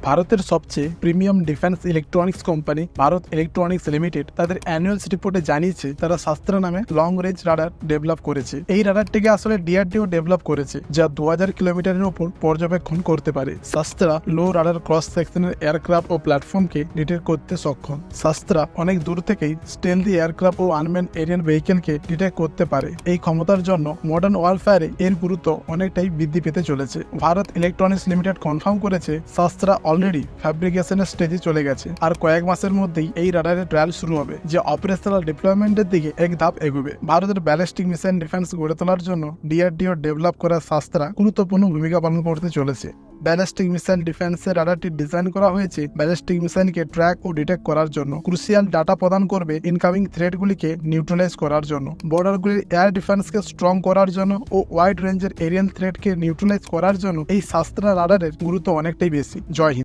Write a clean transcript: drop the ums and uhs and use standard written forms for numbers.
ভারতের সবচেয়ে premium defence electronics company Bharat electronics limited তাদের অ্যানুয়াল রিপোর্টে জানিয়েছে তারা শাস্ত্রা নামে লং রেঞ্জ রাডার ডেভেলপ করেছে। এই রাডারটিকে আসলে ডিআরডিও ডেভেলপ করেছে, যা 2000 কিলোমিটারের উপর পর্যবেক্ষণ করতে পারে। শাস্ত্রা লো রাডার ক্রস সেকশনের এয়ারক্রাফট ও প্ল্যাটফর্মকে ডিটেক্ট করতে সক্ষম। শাস্ত্রা অনেক দূর থেকেই স্টেলদি এয়ারক্রাফট ও আনম্যান এরিয়াল ভেহিকেলকে ডিটেক্ট করতে পারে। এই ক্ষমতার জন্য মডার্ন ওয়ারফেয়ারে এর গুরুত্ব অনেকটাই বৃদ্ধি পেতে চলেছে। ভারত ইলেকট্রনিক্স লিমিটেড কনফার্ম করেছে শাস্ত্রা অলরেডি ফ্যাব্রিকেশনের স্টেজে চলে গেছে, আর কয়েক মাসের মধ্যেই এই রাডারের ট্রায়াল শুরু হবে, যে অপারেশনাল ডিপ্লয়মেন্টের দিকে এক ধাপ এগোবে। ভারতের ব্যালিস্টিক মিসাইল ডিফেন্স গড়ে তোলার জন্য ডিআরডিও ডেভেলপ করা শাস্ত্রা গুরুত্বপূর্ণ ভূমিকা পালন করতে চলেছে। ব্যালিস্টিক মিসাইল ডিফেন্সের রাডারটি ডিজাইন করা হয়েছে ব্যালিস্টিক মিসাইলকে ট্র্যাক ও ডিটেক্ট করার জন্য। ক্রুশিয়াল ডাটা প্রদান করবে ইনকামিং থ্রেটগুলিকে নিউট্রালাইজ করার জন্য, বর্ডারগুলির এয়ার ডিফেন্সকে স্ট্রং করার জন্য ও ওয়াইড রেঞ্জের এরিয়াল থ্রেটকে নিউট্রালাইজ করার জন্য এই শাস্ত্রা রাডারের গুরুত্ব অনেকটাই বেশি। জয় হিন্দ।